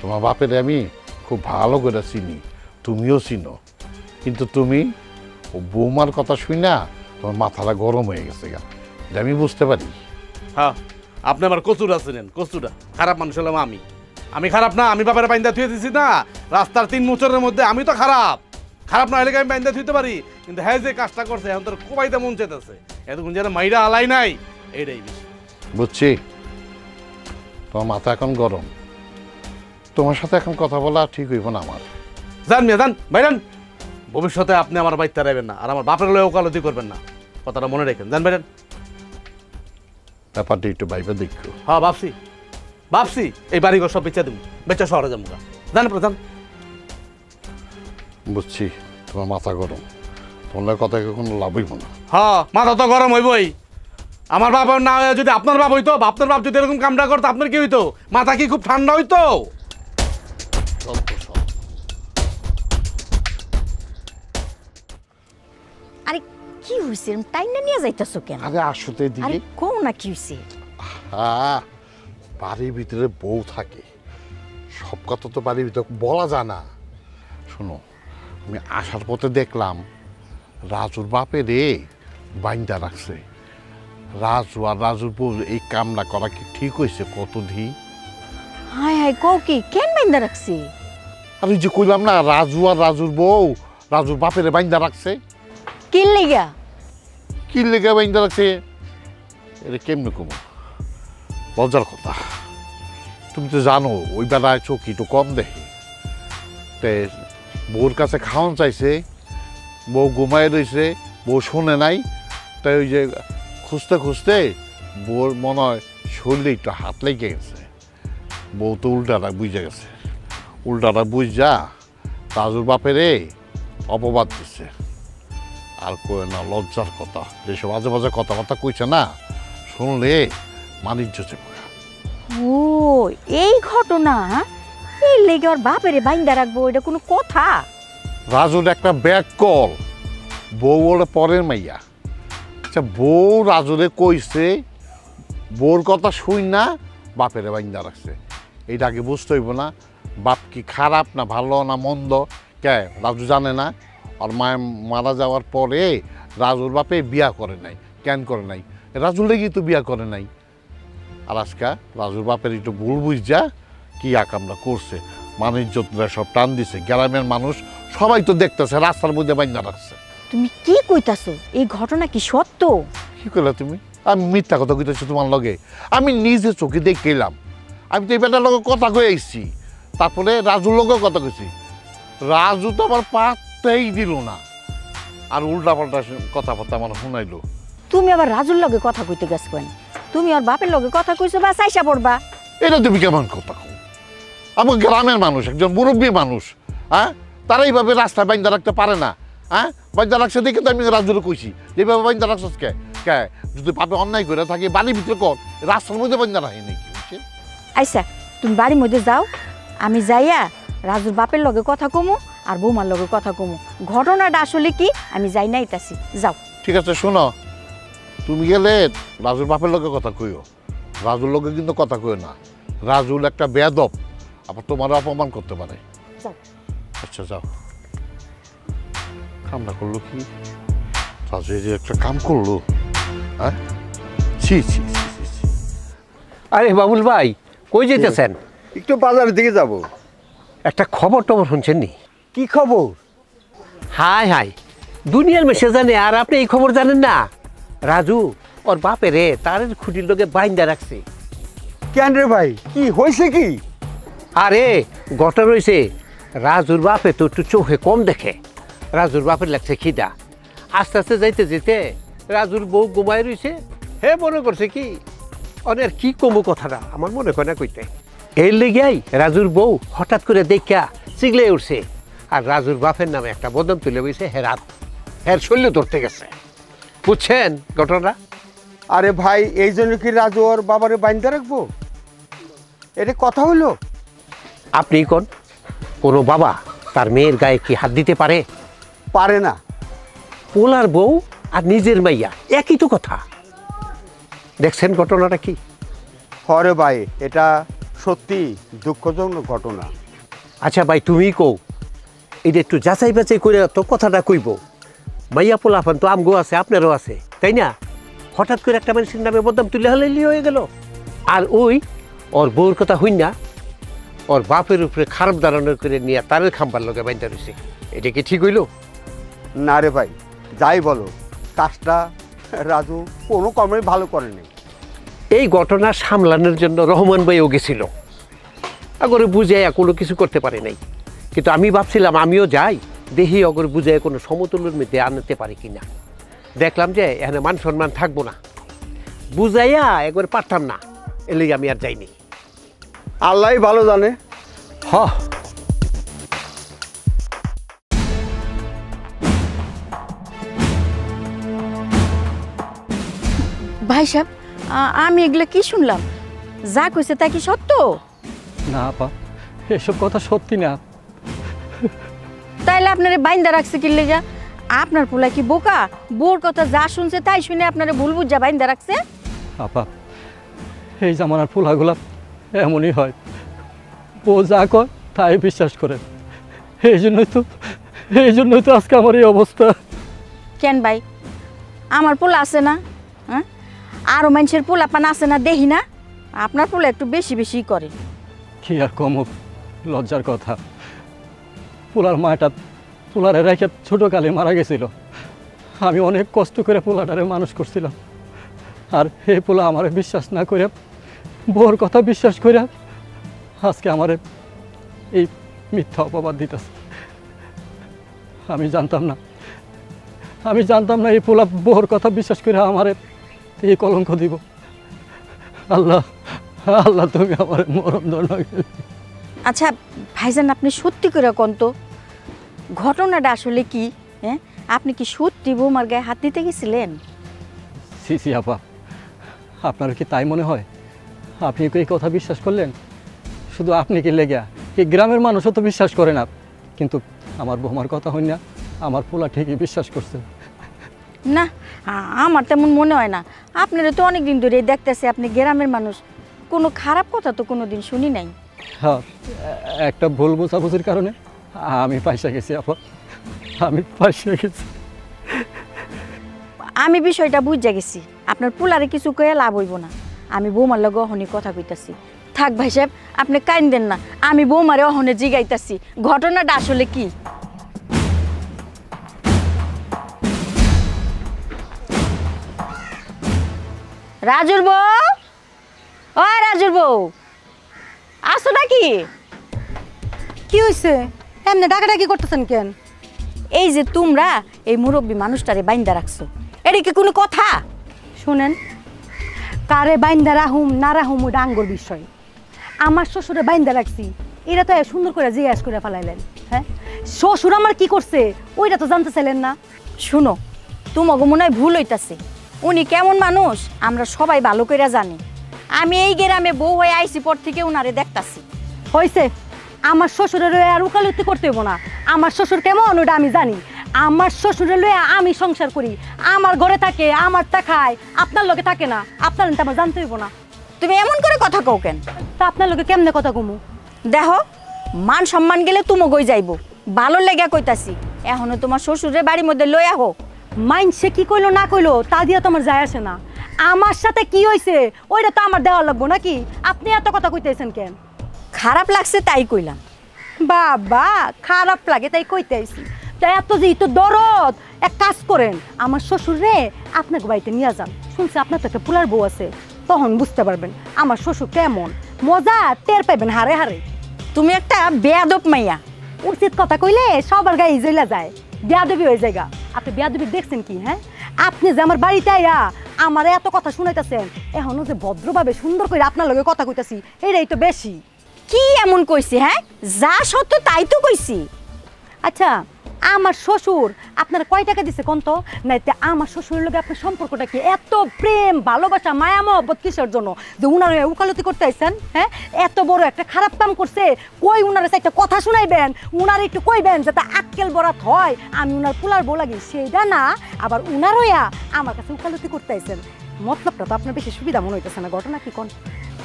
তোমার বাপের আমি খুব ভালো করে চিনি, তুমিও চিনো, কিন্তু তুমি ও বৌমার কথা শুই না তোমার মাথাটা গরম হয়ে গেছে, এটা আমি বুঝতে পারি। হ্যাঁ, আপনি আমার কচুরা ছিলেন, কচুরা। খারাপ মানুষ হলাম আমি খারাপ না? আমি বাপের বাইন্দা থুয়ে দিছি না রাস্তার 3 মোচরের মধ্যে, আমি তো খারাপ? খারাপ না হলে আমি বাইন্দা থুইতে পারি, কিন্তু হ্যাঁ যে কাজটা করছে এখন তোর কোবাইতে মন চেতেছে, এতক্ষণ যেন মাইরা আলাই নাই এইটাই বেশি। বুঝছি তোমার মাথা এখন গরম, তোমার সাথে এখন কথা বলা ঠিক হইব না আমার। যান মিয়া যান, বাইরান। ভবিষ্যতে আপনি আমার বাড়িতে রাখবেন না, আর আমার বাপের লয়ে ওকালতি করবেন না, কথাটা মনে রাখেন। যান বাইরান। ব্যাপারটা একটু ভাইবে দেখো। হ্যাঁ ভাবছি এই বাড়িঘর সব বেচা দেবো, বেচা শহরে যাবো। জান আপনার যান। বুঝছি তোমার মাথা গরম, তোমার কথা কোনো লাভ হইব না। হ্যাঁ মাথা তো গরম হইবই। আমার বাপ না হয়ে যদি আপনার বাপ হইতো, আপনার বাপ যদি এরকম কামটা করতো, আপনার কি হইতো? মাথা কি খুব ঠান্ডা হইতো? আরে কি হইছে টাইনা নিয়ে যাইতাছো কেন? আরে আসতে আরে দিকে কোন না কি হইছে? হ্যাঁ, বাড়ির ভিতরে বউ থাকে, সব কথা তো বাড়ির ভিতরে বলা যায় না। শোনো, আমি আসার পথে দেখলাম রাজুর বাপে রে বাইন্দা রাখছে। রাজু আর রাজুর বউ এই কামনা করা কি ঠিক হয়েছে? কত ধি হায় হায় কও কি কেন বাইন্দা রাখছি? আর ওই যে কইলাম না, রাজু আর রাজুর বউ রাজুর বাপেরে বাইন্দা রাখছে। কি লাগা? কি লেগে বাইন্দা রাখছে এটা কেমনে কমো? লজ্জার কথা। তুমি তো জানো ওই বেলায় চোখ একটু কম দেখে, তে বউর কাছে খাওয়ান চাইছে, বউ ঘুমায় রয়েছে, বউ শোনে নাই, তাই ওই যে খুঁজতে খুঁজতে বউর মনে হয় শরীরে একটু হাত লেগে গেছে। বউ তো উল্টাটা বুঝে গেছে, উল্টাটা বুঝা রাজুর বাপেরে অপবাদ দিচ্ছে। আর কয়ে না, লজ্জার কথা, যেসব মাঝে মাঝে কথাবার্তা কইছে না, শুনলে মানিজ্য চেপে। ও এই ঘটনা, এই লেগে ওর বাপেরে বাইন্দা রাখবো, এটা কোনো কথা? রাজুর একটা ব্যাগ কল, বউ ওর পরের মাইয়া। আচ্ছা, বউ রাজুরে কইছে, বউর কথা শুই না বাপেরে বাইন্দা রাখছে। এইটা আগে বুঝতে হইব না, বাপ কি খারাপ না ভালো না মন্দ কে রাজু জানে না? আর মায়ের মারা যাওয়ার পরে রাজুর বাপে বিয়া করে নাই, কেন করে নাই? রাজুর লেগেই তো বিয়া করে নাই। আর আজকা রাজুর বাপের একটু ভুল বুঝা কি আকামরা করছে, মানিজ্যতরা সব টান দিছে। গ্রামের মানুষ সবাই তো দেখতেছে, রাস্তার মধ্যে বাইন্দা রাখছে। তুমি কি কইতাছো? এই ঘটনা কি সত্য? কি করলে তুমি? আমি মিথ্যা কথা কইতেছি তোমার লগে? আমি নিজে চোখে দেখে এলাম, আমি তো এই বেটার লগে কথা কয়ে এসেছি, তারপরে রাজুর লগে কথা কইছি। রাজু তো আমার পাত্তাই দিল না, আর উল্টা পাল্টা কথাবার্তা আমার শুনাইলো। তুমি আবার রাজুর লগে কথা কইতে গেছ কেন? তুমি ওর বাপের লগে কথা কইছো বা চাইসা পড়বা? এটা তুমি কেমন কথা কও? আমার গ্রামের মানুষ, একজন মুরব্বী মানুষ, হ্যাঁ, তারা এইভাবে রাস্তায় বাইন্দা রাখতে পারে না। হ্যাঁ, বাইন্দা রাখছে দেখে তো আমি রাজুরে কইছি, যেভাবে বাইন্দা রাখছস কে কে যদি পাপে অন্যায় করে থাকে বাড়ির ভিতরে কর, রাস্তার মধ্যে বাইন্দা রাখে নাকি? আচ্ছা তুমি বাড়ির মধ্যে যাও, আমি যাইয়া রাজুর বাপের লগে কথা কমু আর বৌমার লগে কথা কমু। ঘটনাটা আসলে কি আমি যাই না ইতাছি, যাও। ঠিক আছে, শোনো, তুমি গেলে রাজুর বাপের লগে কথা কইও, রাজুর লগে কিন্তু কথা কইও না। রাজুল একটা বেয়াদব, আবার তোমার অপমান করতে পারে। যাও। আচ্ছা যাও। কামটা করলো কি? রাজু এই যে একটা কাম করলো, হ্যাঁ? ছি ছি ছি ছি ছি। আরে বাবুল ভাই, কই যেতেছেন? একটু বাজারের দিকে যাব। একটা খবর টবর শুনছেন নি? কি খবর? হাই হাই, দুনিয়ার মেসে জানে আর আপনি এই খবর জানেন না? রাজু ওর বাপেরে তার খুঁটির লোকে বাইন্দা রাখছে। কেন রে ভাই, কি হয়েছে কি? আরে ঘটনা রয়েছে, রাজুর বাপে তো একটু চোখে কম দেখে। রাজুর বাপের লাগছে খিদা, আস্তে আস্তে যাইতে যেতে রাজুর বউ ঘুমায় রয়েছে। হে মনে করছে কি অনেক কি কমু কথাটা, আমার মনে হয় না কইতে। এর লেগেই রাজুর বউ হঠাৎ করে দেখা চিগলে উঠছে, আর রাজুর বাপের নামে একটা বদনাম তুলে বইছে হেরাত, হের শৈল্য ধরতে গেছে। বুঝছেন ঘটনা? আরে ভাই, এই জন্য কি রাজু ওর বাবারে বাইন্দা রাখবো? এটা কথা হলো? আপনি কোন কোনো বাবা তার মেয়ের গায়ে কি হাত দিতে পারে? পারে না। পোলার বউ আর নিজের মাইয়া একই তো কথা। দেখছেন ঘটনাটা কি? হরে ভাই, এটা সত্যি দুঃখজনক ঘটনা। আচ্ছা ভাই, তুমিই কও, এটা একটু যাচাই বাছাই করে তো কথাটা কইব। মাইয়া পোলাফান তো আমগো আছে, আপনারও আছে, তাই না? হঠাৎ করে একটা মানুষের নামে বদনাম তুলে হলে হয়ে গেল। আর ওই ওর বউর কথা হই না ওর বাপের উপরে খারাপ ধারণা করে নিয়ে তারের খাম্বার লগে বাইন্দা রয়েছে। এটা কি ঠিক হইল? না রে ভাই, যাই বলো, কাজটা রাজু কোনো কর্মই ভালো করেনি। এই ঘটনা সামলানোর জন্য রহমান ভাইও গেছিল, আগরে বুঝাইয়া কোনো কিছু করতে পারে নাই। কিন্তু আমি ভাবছিলাম আমিও যাই, দেখি অগরে বুঝাইয়া কোনো সমতুলের মধ্যে আনতে পারি কিনা। দেখলাম যে এখানে মান সম্মান থাকবো না, বুঝাইয়া একবার পারতাম না, এলে আমি আর যাইনি। আল্লাহ ভালো জানে। হ ভাই সাহেব, আমি এগুলো কি শুনলাম? যা কইছে তা কি সত্য? না আপা, এসব কথা সত্যি না। তাইলে আপনারে বাইন্দা রাখছে কি লেগা? আপনার পোলা কি বোকা? বোর কথা যা শুনছে তাই শুনে আপনারে ভুল বুঝা বাইন্দা রাখছে? আপা, এই জামানার ফুলাগুলা এমনই হয়, ও যা কয় তাই বিশ্বাস করে। এই জন্যই তো আজকে আমার এই অবস্থা। কেন ভাই, আমার পোলা আছে না? হ্যাঁ, আরও মানুষের পোলা পান আছে না দেখি না? আপনার পোলা একটু বেশি বেশি করে। কি আর কম, লজ্জার কথা। পোলারে রেখে ছোটোকালে মারা গেছিল। আমি অনেক কষ্ট করে পোলাটারে মানুষ করছিলাম, আর এই পোলা আমারে বিশ্বাস না করে, বউর কথা বিশ্বাস করে আজকে আমারে এই মিথ্যা অপবাদ দিতেছে। আমি জানতাম না এই পোলা বউর কথা বিশ্বাস করে আমারে এই কলঙ্ক দিব। আল্লাহ তুমি আমার মরণ দণ্ড। আচ্ছা ভাইজান, আপনি সত্যি করে কোন তো ঘটনাটা আসলে কি? হ্যাঁ, আপনি কি সত্যি বৌমার গায়ে হাত দিতে গেছিলেন? সি আপা, আপনার কি তাই মনে হয়? আপনি কি এই কথা বিশ্বাস করলেন? শুধু আপনি কি লেগা, এই গ্রামের মানুষও তো বিশ্বাস করে না, কিন্তু আমার বৌমার কথা হই না, আমার পোলা ঠিকই বিশ্বাস করছে। না, আমার তেমন মনে হয় না। আপনারা তো অনেক দিন ধরে দেখতেছে আপনি গ্রামের মানুষ, কোনো খারাপ কথা তো কোনো দিন শুনি নাই। হ্যাঁ, একটা ভুল বোঝাবুঝির কারণে আমি পয়সা গেছি আপা, আমি পয়সা গেছি। আমি বিষয়টা বুঝে গেছি, আপনার পোলারে কিছু কয়ে লাভ হইব না। আমি বৌমার লগে অহনি কথা কইতাছি। থাক ভাই সাহেব, আপনি কাইন্দেন না, আমি বৌমারে অহনে জিগাইতাছি ঘটনাটা আসলে কি। রাজুর বউ, ও রাজুর বউ, আসো নাকি? কি হয়েছে? এমনি ডাকাডাকি করতেছেন কেন? এই যে তোমরা এই মুরব্বী মানুষটারে বাইন্দা রাখছো, এটা কি কোনো কথা? শুনেন, কারে বাইন্দা রাহুম না রাহুম ওটা আঙ্গুর বিষয়। আমার শ্বশুরে বাইন্দা রাখছি, এটা তো সুন্দর করে জিজ্ঞাসা করে ফেলাইলেন। হ্যাঁ, শ্বশুর আমার কি করছে ওইটা তো জানতে চাইলেন না। শুনো, তোমাকে মনে হয় ভুল হইতাছে। উনি কেমন মানুষ আমরা সবাই ভালো করে জানি। আমি এই গ্রামে বউ হয়ে আইসি পর থেকে উনারে দেখতাছি। হয়েছে, আমার শ্বশুরের আর উকালতি করতে হইব না। আমার শ্বশুর কেমন ওটা আমি জানি। আমার শ্বশুরের লয়ে আমি সংসার করি, আমার ঘরে থাকে, আমারটা খায়, আপনার লোকে থাকে না। আপনার তো আমার জানতে হইব না। তুমি এমন করে কথা কও কেন? তা আপনার লোকে কেমনে কথা কমু? দেখো, মান সম্মান গেলে তুমি গই যাইব, ভালো লেগে কইতাছি। এখনো তোমার শ্বশুরের বাড়ির মধ্যে লইয়া হোক। মাইনসে কি কইলো না কইলো তা দিয়ে তো আমার যায় আসে না। আমার সাথে কি হয়েছে ওইটা তো আমার দেওয়া লাগবো নাকি? আপনি এত কথা কইতেছেন কেন? খারাপ লাগছে তাই কইলাম। বাবা, খারাপ লাগে তাই কইতেছি। তাই এত যে তো দরদ, এক কাজ করেন, আমার শ্বশুর রে আপনাকে বাড়িতে নিয়ে যান। শুনছি আপনার তো একটা পুলার বউ আছে, তখন বুঝতে পারবেন আমার শ্বশুর কেমন। মজা টের পাইবেন হারে হারে। তুমি একটা বেয়াদব মাইয়া। উচিত কথা কইলে সবার গায়ে জ্বলা যায়, বেয়াদবি হয়ে জায়গা। আপনি বেয়াদবি দেখছেন কি? হ্যাঁ, আপনি যে আমার বাড়িতে আইয়া আমার এত কথা শুনাইতেছেন, এখনো যে ভদ্রভাবে সুন্দর করে আপনার লগে কথা কইতাছি, এটাই তো বেশি। কি এমন কইছি? হ্যাঁ, যা সত্য তাই তো কইছি। আচ্ছা, আমার শ্বশুর আপনারা কয় টাকা দিছে কোন তো? নাইতে আমার শ্বশুরের লগে আপনার সম্পর্কটা কি? এত প্রেম ভালোবাসা মায়া মহব্বত কিসের জন্য যে উনার উকালতি করতে আইছেন? হ্যাঁ, এত বড় একটা খারাপ কাম করছে, কই উনার একটা কথা শুনাইবেন, উনার একটু কইবেন যাতে আক্কেল বরাত হয় আমি উনার পুলার বউ লাগি, সেইটা না আবার উনার হইয়া আমার কাছে উকালতি করতে আইছেন। মতলবটা তো আপনার বেশি সুবিধা মনে হইতেছে না। ঘটনা কি কোন?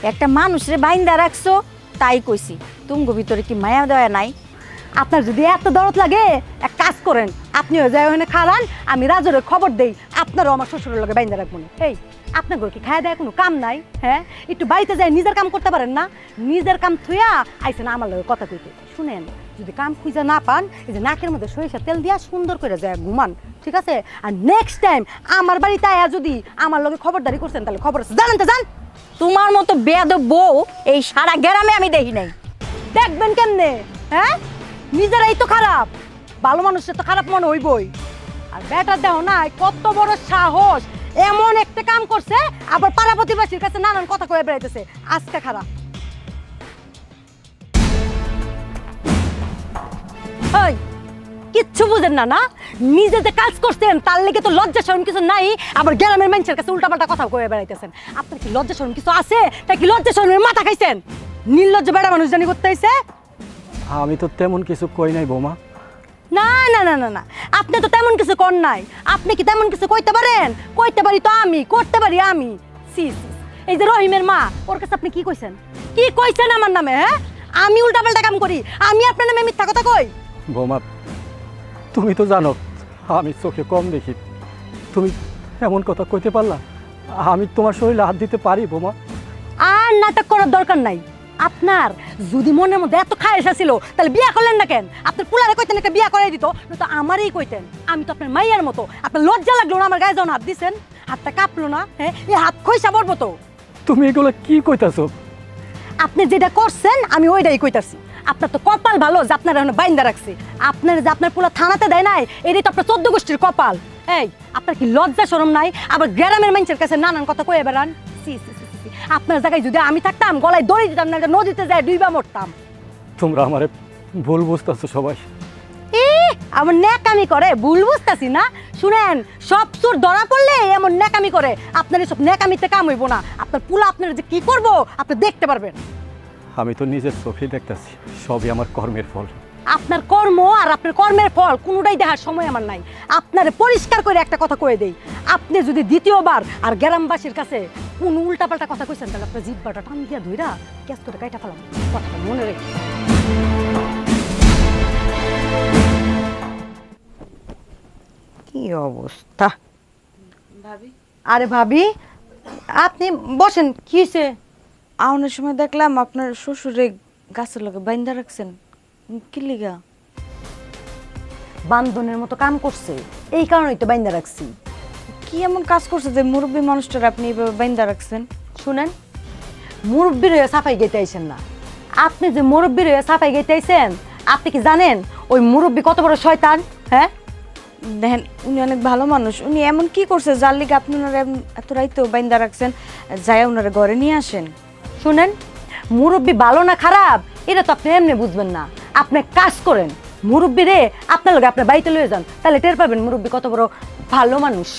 একটা মানুষরে বাইন্দা রাখছো তাই কইছি। তুমগো ভিতরে কি মায়া দয়া নাই? আপনার যদি এত দরদ লাগে এক কাজ করেন, আপনিও যাই ওখানে খারান, আমি রাজুরে খবর দেই আপনারও আমার শ্বশুরের লগে বাইন্দা রাখবো না। এই আপনার ঘর কি খাওয়া দেয় কোনো কাম নাই? হ্যাঁ, একটু বাড়িতে যাই নিজের কাম করতে পারেন না? নিজের কাম থুয়া আইসেন আমার লগে কথা কইতে। শুনেন, যদি কাম খুঁজে না পান, এই যে নাকের মধ্যে সরিষার তেল দিয়া সুন্দর করে যায় ঘুমান, ঠিক আছে? আর নেক্সট টাইম আমার বাড়িতে আয়া যদি আমার লগে খবরদারি করছেন তাহলে খবর আছে, জানেন তো? জান তোমার মতো বেয়াদব বউ এই সারা গ্রামে আমি দেখি নাই। দেখবেন কেমনে? হ্যাঁ, নিজেরাই তো খারাপ, ভালো মানুষের তো খারাপ মনে হইবই। আর বেটার দেহ না কত বড় সাহস, এমন একটা কাম করছে আবার পাড়া প্রতিবেশীর কাছে নানান কথা কয়ে বেড়াইতেছে। আজকে খারাপ। এই কিচ্ছু বুঝেন না? না নিজে যে কাজ করছেন তার লেগে তো লজ্জা শরম কিছু নাই, আবার গ্রামের মানুষের কাছে উল্টাপাল্টা কথা কয়ে বেড়াইতেছেন। আপনার কি লজ্জা শরম কিছু আছে? তাই কি লজ্জা শরমের মাথা খাইছেন? নির্লজ্জ বেড়া মানুষ জানি করতে আইছে। আমি তো তেমন কিছু কই নাই বৌমা। না না না না না, আপনি তো তেমন কিছু কর নাই। আপনি কি তেমন কিছু কইতে পারেন? কইতে পারি তো আমি, করতে পারি আমি। সি এই যে রহিমের মা, ওর কাছে আপনি কি কইছেন? কি কইছেন আমার নামে? হ্যাঁ, আমি উল্টাপাল্টা কাম করি, আমি আপনার নামে মিথ্যা কথা কই? বৌমা, তুমি তো জানো আমি চোখে কম দেখি, তুমি এমন কথা কইতে পারলা? আমি তোমার শরীরে হাত দিতে পারি বৌমা? আর নাটক করার দরকার নাই আপনার। যদি মনের মধ্যে এত খায়েশ ছিল তাহলে বিয়া করলেন না কেন? আপনার পুলারে কইতেন একটা বিয়া করাই দিত, তো আমারই কইতেন। আমি তো আপনার মাইয়ার মতো। আপনার লজ্জা লাগলো না আমার গায়ে যখন হাত দিছেন? হাতটা কাঁপলো না? হ্যাঁ, এই হাত খইসা পড়বো তো। তুমি এগুলো কি কইতাছো? আপনি যেটা করছেন আমি ওইটাই কইতাছি। আপনার তো কপাল ভালো যে আপনার এখন বাইন্দা রাখছে। আপনার যে আপনার পুলা থানাতে দেয় নাই, এটাই তো আপনার 14 গোষ্ঠীর কপাল। এই আপনার কি লজ্জা শরম নাই? আবার গ্রামের মানুষের কাছে নানান কথা কয়ে বেড়ান। সি সি সি সি, আপনার জায়গায় যদি আমি থাকতাম গলায় দড়ি দিতাম না, নদীতে যায় ডুইবা মরতাম। তোমরা আমারে ভুল বুঝতেছো সবাই। আমার ন্যাকামি করে ভুল বুঝতেছি না? শুনেন, সব চোর ধরা পড়লে এমন ন্যাকামি করে। আপনার এসব ন্যাকামিতে কাম হইব না। আপনার পুলা আপনার যে কি করব আপনি দেখতে পারবেন। আমি তো নিজের চোখে দেখতেছি, সবই আমার কর্মের ফল। আপনার কর্ম আর আপনার কর্মের ফল কোনোটাই দেখার সময় আমার নাই। আপনারে পরিষ্কার করে একটা কথা কয়ে দেই, আপনি যদি দ্বিতীয়বার আর গ্রামবাসীর কাছে কোনো উল্টাপাল্টা কথা কইছেন তাহলে আপনার জিহ্বাটা টান দিয়া ধইরা কেস করে কাইটা ফেলাম। কথাটা মনে রেখে। কি অবস্থা ভাবি? আরে ভাবি, আপনি বসেন। কি হয়েছে? আউনের সময় দেখলাম আপনার শ্বশুরে গাছের লগে বাইন্দা রাখছেন, কি লিগা? বান্ধনের মতো কাম করছে, এই কারণেই তো বাইন্দা রাখছি। কি এমন কাজ করছে যে মুরব্বী মানুষটার আপনি এইভাবে বাইন্দা রাখছেন? শুনেন, মুরব্বীর হয়ে সাফাই গাইতে আইছেন না। আপনি যে মুরব্বীর হয়ে সাফাই গাইতে আইছেন, আপনি কি জানেন ওই মুরব্বী কত বড় শয়তান? হ্যাঁ, দেখেন উনি অনেক ভালো মানুষ। উনি এমন কি করছে যার লিগে আপনি ওনারা এত রাইতেও বাইন্দা রাখছেন? যায় ওনারা ঘরে নিয়ে আসেন। শুনেন, মুরব্বী ভালো না খারাপ এটা তো আপনি এমনি বুঝবেন না। আপনি কাজ করেন, মুরব্বী রে আপনার লগে আপনার বাড়িতে লয়ে যান, তাহলে টের পাবেন মুরব্বী কত বড় ভালো মানুষ।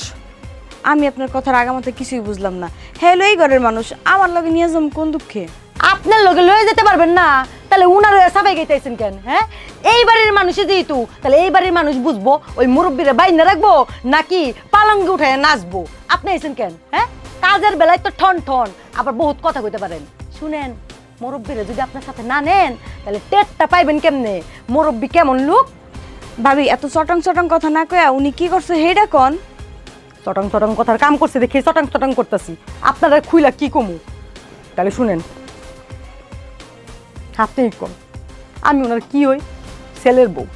আমি আপনার কথার আগামাতে কিছুই বুঝলাম না। হ্যালো, এই ঘরের মানুষ, আমার লগে নিয়ে যাম কোন দুঃখে? আপনার লগে লয়ে যেতে পারবেন না, তাহলে উনার সাফাই গাইতেছেন কেন? হ্যাঁ, এই বাড়ির মানুষই যেহেতু, তাহলে এই বাড়ির মানুষ বুঝবো ওই মুরব্বীরে বাইন্দা রাখবো নাকি পালঙ্গে উঠায় নাচবো। আপনি আইছেন কেন? হ্যাঁ, কাজের বেলায় তো ঠন ঠন, আবার বহুত কথা কইতে পারেন। শুনেন, মুরব্বীরে যদি আপনার সাথে না নেন তাহলে টেরটা পাইবেন কেমনে মুরব্বী কেমন লোক। ভাবি, এত চটং চটং কথা না কয়া উনি কি করছে হেডা কোন? চটং চটং কথার কাম করছে দেখে চটং চটং করতেছি। আপনারা খুইলা কি কমু? তাহলে শুনেন, আপনি কম, আমি ওনার কি হই? ছেলের বউ,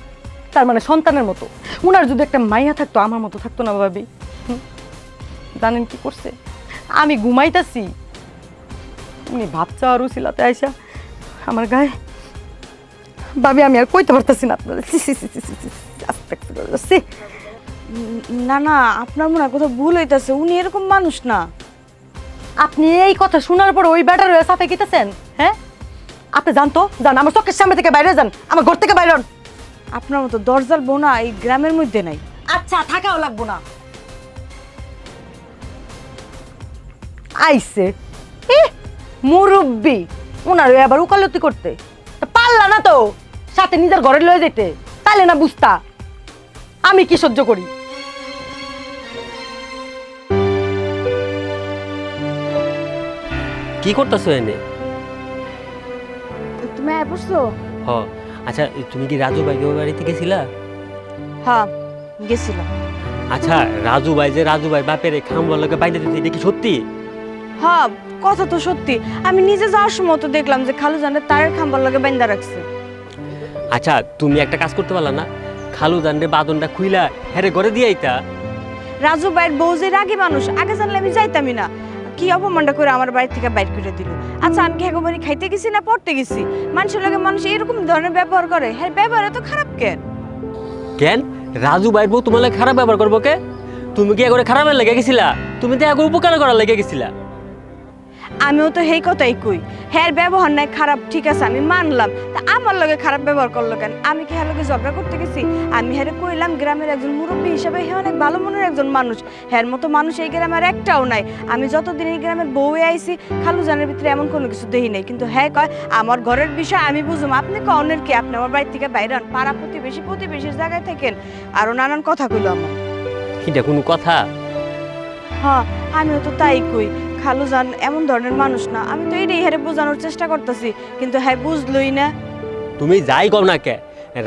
তার মানে সন্তানের মতো। ওনার যদি একটা মাইয়া থাকতো আমার মতো থাকতো না ভাবি। জানেন কি করছে? আমি ঘুমাইতাছি, উনি ভাত চাওয়ার উছিলাতে আইসা আমার গায়ে। ভাবি আমি আর কইতে পারতেছি না আপনাদের। না না, আপনার মনে হয় কোথাও ভুল হইতাছে। উনি এরকম মানুষ না। আপনি এই কথা শোনার পর ওই ব্যাটার হয়ে সাফে গেতেছেন? হ্যাঁ, আপনি জানতো যান, আমার চোখের সামনে থেকে বাইরে যান, আমার ঘর থেকে বাইরে হন। আপনার মতো দরজাল বউ না এই গ্রামের মধ্যে নাই। আচ্ছা, থাকাও লাগবো না। আইসে মুরব্বী, ওনার আবার উকালতি করতে পারলা না তো, সাথে নিজের ঘরে লয়ে যেতে, তাইলে না বুঝতা আমি কি সহ্য করি। কি করতেছো এনে? তুমি বুঝছো? হ, আচ্ছা তুমি কি রাজু ভাই বাড়িতে গেছিলা? হ্যাঁ গেছিলাম। আচ্ছা রাজু ভাই বাপের খাম্বার লোকে বাইরে দিতে এটা কি সত্যি? হ্যাঁ কথা তো সত্যি, আমি নিজে যাওয়ার সময় তো দেখলাম যে খালু জানের তারের খাম্বার লগে বাইন্দা রাখছে। আচ্ছা তুমি একটা কাজ করতে পারলা না, খালু জানরে বাদনটা খুইলা হেরে ঘরে দিয়ে আইতা। রাজু ভাইয়ের বউ যে রাগী মানুষ, আগে জানলে আমি যাইতামই না। কি অপমানটা করে আমার বাড়ি থেকে বাইর করে দিল। আচ্ছা আমি কি একেবারে খাইতে গেছি না পড়তে গেছি? মানুষের লগে মানুষ এরকম ধরনের ব্যবহার করে, হ্যাঁ ব্যবহার এত খারাপ কেন? কেন রাজু ভাইয়ের বউ তোমার খারাপ ব্যবহার করবো কে? তুমি কি একবারে খারাপের লেগে গেছিলা? তুমি তো একবার উপকার করার লেগে গেছিলা। আমিও তো সেই কথাই কই, হ্যাঁ ব্যবহার নাই খারাপ, ঠিক আছে আমি মানলাম, তা আমার লগে খারাপ ব্যবহার করলো কেন? আমি কি হ্যাঁ লগে ঝগড়া করতে গেছি? আমি হ্যাঁ কইলাম গ্রামের একজন মুরব্বী হিসেবে হ্যাঁ অনেক ভালো মনের একজন মানুষ, হ্যাঁ মতো মানুষ এই গ্রামের একটাও নাই। আমি যতদিন এই গ্রামের বউয়ে আইছি খালু জানের ভিতরে এমন কোনো কিছু দেখি নাই। কিন্তু হ্যাঁ কয় আমার ঘরের বিষয় আমি বুঝুম, আপনি কনের কি? আপনি আমার বাড়ি থেকে বাইরে হন, পাড়া প্রতিবেশীর জায়গায় থাকেন, আরো নানান কথা কইলো আমার। এটা কোনো কথা? হ্যাঁ আমিও তো তাই কই, খালু জান এমন ধরনের মানুষ না। আমি তো এইটাই হ্যাঁ বোঝানোর চেষ্টা করতেছি, কিন্তু হ্যাঁ বুঝলই না। তুমি যাই কও না কে,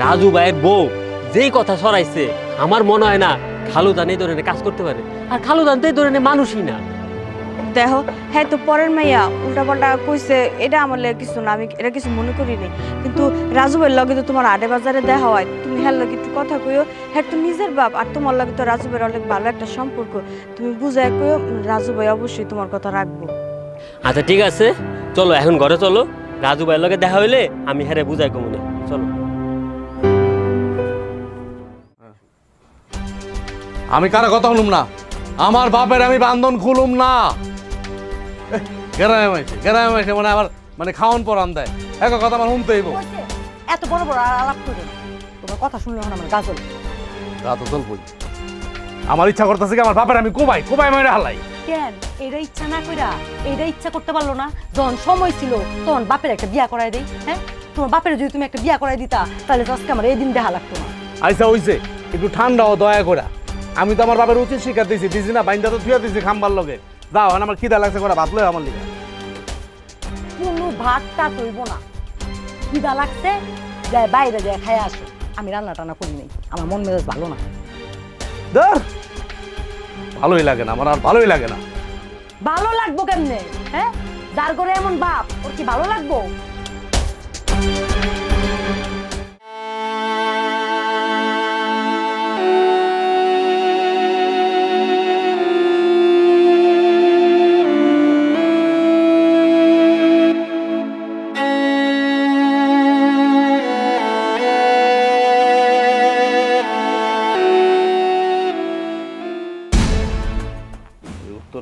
রাজু ভাইয়ের বউ যেই কথা ছড়াইছে আমার মনে হয় না খালু জান এই ধরনের কাজ করতে পারে। আর খালু জান তো এই ধরনের মানুষই না। দেখো হ্যাঁ তো পরের মাইয়া উল্টাপাল্টা কইছে, এটা আমার লাগে কিছু না, আমি এটা কিছু মনে করিনি। কিন্তু রাজু ভাইয়ের লগে তো তোমার আডে বাজারে দেখা হয়, তুমি হ্যাঁ লগে একটু কথা কইও, হ্যাঁ তো নিজের বাপ, আর তোমার লগে তো রাজু ভাইয়ের অনেক ভালো একটা সম্পর্ক, তুমি বুঝাই কইও, রাজু ভাই অবশ্যই তোমার কথা রাখবো। আচ্ছা ঠিক আছে চলো এখন ঘরে চলো, রাজু ভাইয়ের লগে দেখা হইলে আমি হ্যাঁ বুঝাই কমনে। চলো। আমি কারো কথা শুনুম না, আমার বাপের আমি বান্ধন খুলুম না। গ্রামে মাইছে মানে আমার মানে খাওয়ান পরান দেয়, এক কথা আমার শুনতে হইব। এত বড় বড় আলাপ করে না, তোমার কথা শুনলে এখন আমার গাজল বই। আমার ইচ্ছা করতেছে কি আমার বাপের আমি কোবাই মাইরে হালাই। কেন এটা ইচ্ছা না কইরা এটা ইচ্ছা করতে পারলো না? যখন সময় ছিল তখন বাপের একটা বিয়া করাই দেই। হ্যাঁ তোমার বাপের যদি তুমি একটা বিয়া করাই দিতা তাহলে আজকে আমার এই দিন দেখা লাগতো না। আইসা হইছে একটু ঠান্ডা ও দয়া করা। আমি তো আমার বাপের উচিত শিক্ষা দিছি না, বাইন্দা তো থুয়া দিছি খাম্বার লগে। যাও আমার খিদা লাগছে করে ভাত লয় আমার লিগা। কোনো ভাতটা তৈব না, খিদা লাগছে যায় বাইরে যায় খাই আসো। আমি রান্না টান্না করি নাই, আমার মন মেজাজ ভালো না। ভালোই লাগে না আমার, আর ভালোই লাগে না। ভালো লাগবো কেমনে? হ্যাঁ যার ঘরে এমন বাপ ওর কি ভালো লাগবো?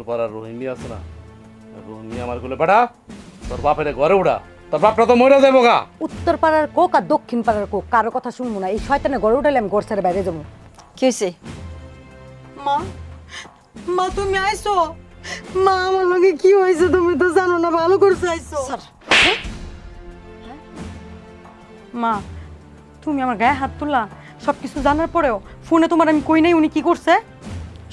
পাড়ার রোহিণী আছে না, রোহিণী আমার কোলে পাঠা, তোর বাপের ঘরে উড়া, তোর বাপটা তো মরে যাবো গা। উত্তর পাড়ার কোক আর দক্ষিণ পাড়ার কোক কারো কথা শুনবো না। এই শয়তানের ঘরে উঠালে আমি ঘর ছেড়ে বাইরে যাবো। কি হয়েছে? মা মা তুমি আইছো? মা আমার লগে কি হয়েছে তুমি তো জানো না, ভালো করছে আইছো। মা তুমি আমার গায়ে হাত তুললা সবকিছু জানার পরেও, ফোনে তোমার আমি কই নাই উনি কি করছে?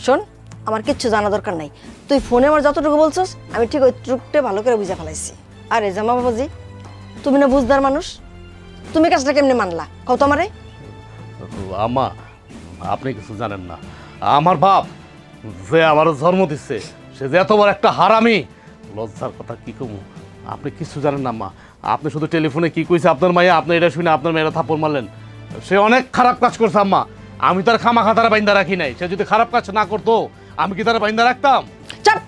শোন আমার কিচ্ছু জানা দরকার নাই, তুই ফোনে আমার যতটুকু বলছস আমি ঠিক ওই টুকটে ভালো করে বুঝে ফেলাইছি। আরে জামা বাবাজি তুমি না বুঝদার মানুষ, তুমি কাজটা কেমনে মানলা কত আমারে? আম্মা আপনি কিছু জানেন না, আমার বাপ যে আমার জন্ম দিচ্ছে সে যে এতবার একটা হারামি, লজ্জার কথা কি কমু। আপনি কিছু জানেন না আম্মা, আপনি শুধু টেলিফোনে কি কইছে আপনার মাইয়া, আপনি এটা শুনে আপনার মেয়েরা থাপ্পড় মারলেন। সে অনেক খারাপ কাজ করছে আম্মা, আমি তার খামাখা তারা বাইন্দা রাখি নাই। সে যদি খারাপ কাজ না করতো আমি কি তারা বাইন্দা রাখতাম? চাপ,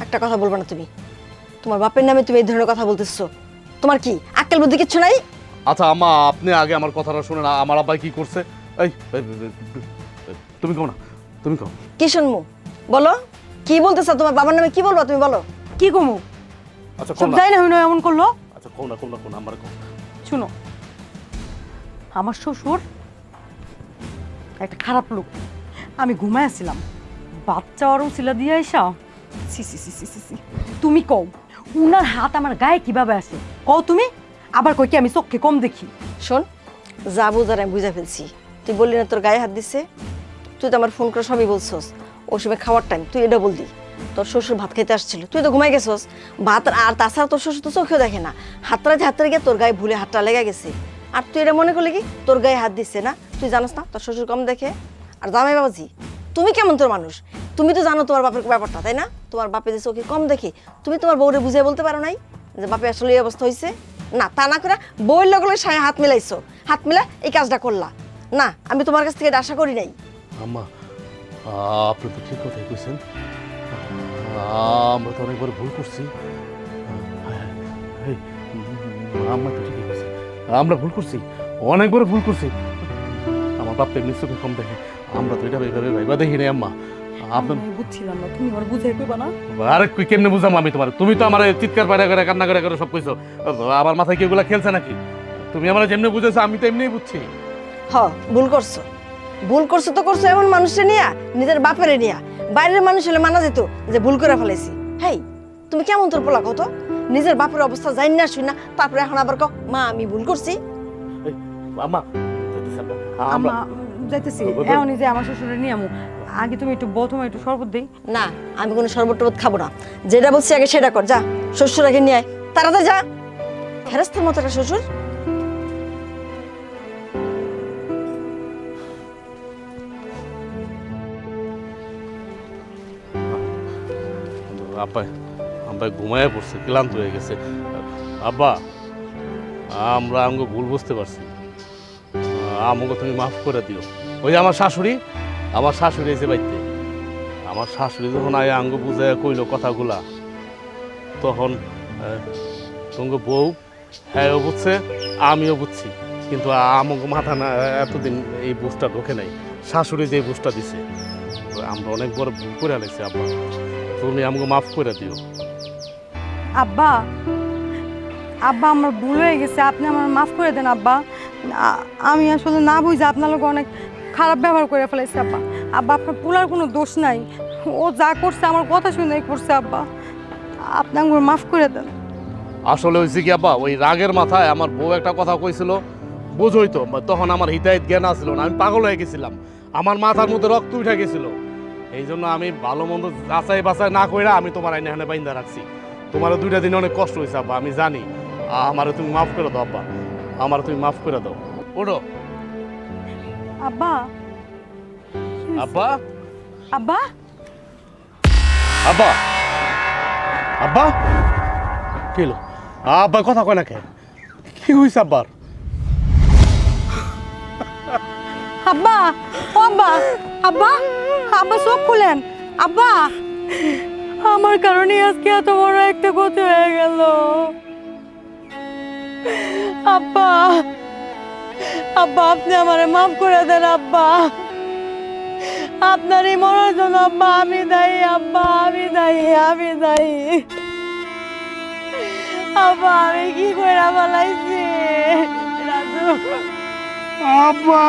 একটা কথা বলবো না তুমি, তোমার বাপের নামে তুমি এই ধরনের কথা বলতেছো, তোমার কি আক্কেল বুদ্ধি কিচ্ছু নাই? আচ্ছা আম্মা আপনি আগে আমার কথাটা শুনে না, আমার আব্বাই কি করছে। এই তুমি কও না, তুমি কও। কি শুনমু বলো, কি বলতেছ তোমার বাবার নামে? কি বলবো তুমি বলো। কি কমু? আচ্ছা সব যাই না হইনো এমন করলো। আচ্ছা কও না আমার কও। শুনো, আমার শ্বশুর একটা খারাপ লোক। আমি ঘুমাইছিলাম, বাচ্চা ওরম ছিলা দিয়ে আইসা সি সি সি সি সি সি তুমি কও উনার হাত আমার গায়ে কিভাবে আসে কও তুমি? আবার কই কি আমি চোখে কম দেখি? শোন যা বুঝার আমি বুঝা ফেলছি, তুই বললি না তোর গায়ে হাত দিছে, তুই তো আমার ফোন করে সবই বলছস। ওই সময় খাওয়ার টাইম তুই এটা বললি তোর শ্বশুর ভাত খাইতে আসছিল, তুই তো ঘুমাই গেছস। ভাত আর তাছাড়া তোর শ্বশুর তো চোখেও দেখে না, হাতটা গিয়ে তোর গায়ে ভুলে হাতটা লেগে গেছে। আর তুই এটা মনে করলি কি তোর গায়ে হাত দিচ্ছে না? তুই জানাস না তোর শ্বশুর কম দেখে? আর জামাই বাবাজি তুমি কেমন তোর মানুষ? তুমি তো জানো তোমার বাপের ব্যাপারটা, তাই না? তোমার বাপে যে চোখে কম দেখে, তুমি তোমার বউরে বুঝিয়ে বলতে পারো নাই যে বাপে আসলে এই অবস্থা হয়েছে? না, তা না করে বউয়ের লগে সাথে হাত মিলাইছো, হাত মিলা এই কাজটা করলা। না, আমি তোমার কাছ থেকে এটা আশা করি নাই। আম্মা আপনি তো ঠিক কথাই কইছেন, আমরা তো অনেকবার ভুল করছি। আম্মা তো ঠিকই কইছে, আমরা ভুল করছি, অনেকবার ভুল করছি। আমার বাপ এমনি চোখে কম দেখে, আমরা তো এটা এইভাবে ভাইবা দেখি নাই আম্মা। আপনার বুঝছিলাম না, তুমি আমার বুঝাই কইবা না? আরে কই কেমনে বুঝাম আমি তোমার? তুমি তো আমার চিৎকার পায়রা করে কান্না করে করে সব কইছো, আমার মাথায় কি এগুলা খেলছে নাকি? তুমি আমার যেমনি বুঝেছো আমি তো এমনিই বুঝছি। ভুল করছো, ভুল করছো তো করছো এমন মানুষে নিয়া, নিজের বাপেরে নিয়া। বাইরের মানুষ হলে মানা যেত যে ভুল করে ফেলেছি। হেই, তুমি কেমন তোর পোলা কত? নিজের বাপের অবস্থা জানি না শুই না, তারপরে এখন আবার কও মা আমি ভুল করছি। আম্মা আম্মা যাইতেছি, এমনই যে আমার শ্বশুরে নিয়ে আমু। আগে তুমি একটু প্রথমে একটু শরবত দেই। না, আমি কোনো শরবত টরবত খাবো না, যেটা বলছি আগে সেটা কর। যা শ্বশুর আগে নিয়ে আয়, তাড়াতাড়ি যা। ফেরস্তার মতো একটা শ্বশুর। আব্বা আব্বা ঘুমায় পড়ছে, ক্লান্ত হয়ে গেছে। আব্বা আমরা আমাকে ভুল বুঝতে পারছি, আমাকে তুমি মাফ করে দিও। ওই যে আমার শাশুড়ি এসে বাড়িতে, আমার শাশুড়ি যখন আয় আঙ্গ বুঝায় কইল কথাগুলা, তখন তোমাকে বউ হ্যাঁ বুঝছে, আমিও বুঝছি, কিন্তু আমাকে মাথা না এতদিন এই বুঝটা ঢোকে নাই। শাশুড়ি যে বুঝটা দিছে, আমরা অনেক বড় ভুল করে আলাইছি। আব্বা তুমি আমাকে মাফ করে দিও। আব্বা আব্বা আমার ভুল হয়ে গেছে, আপনি আমার মাফ করে দেন আব্বা। আমি আসলে না বুঝে আপনার লোক অনেক খারাপ ব্যবহার করে ফেলেছি আব্বা। আব্বা আপনার পুলার কোনো দোষ নাই, ও যা করছে আমার কথা শুনে করছে আব্বা, আপনি আমাকে মাফ করে দেন। আসলে হয়েছে কি আব্বা, ওই রাগের মাথায় আমার বউ একটা কথা কইছিল, বুঝই তো, তখন আমার হিতাহিত জ্ঞান আসছিল না, আমি পাগল হয়ে গেছিলাম, আমার মাথার মধ্যে রক্ত উঠে গেছিল। এই জন্য আমি ভালো মন্দ যাচাই বাছাই না কইরা আমি তোমার আইনে হানে বাইন্দা রাখছি। তোমার 2টা দিনে অনেক কষ্ট হয়েছে আব্বা, আমি জানি। আমারে তুমি মাফ করে দাও আব্বা, আমার তুমি মাফ করে দাও। ওঠো আব্বা। আব্বা আব্বা আব্বা আব্বা কি হলো? আব্বা কথা কয় না কে? কি হয়েছে আব্বার? আব্বা ও আব্বা, আব্বা আব্বা চোখ খুলেন আব্বা, আমার কারণে আজকে এত বড় একটা ক্ষতি হয়ে গেল আব্বা। আব্বা আপনি আমারে মাফ করে দেন আব্বা, আপনার এই মরার জন্য আব্বা আমি দায়ী আব্বা, আমি দায়ী, আমি দায়ী আব্বা। আমি কি করে ফেলাইছি রাজু আব্বা।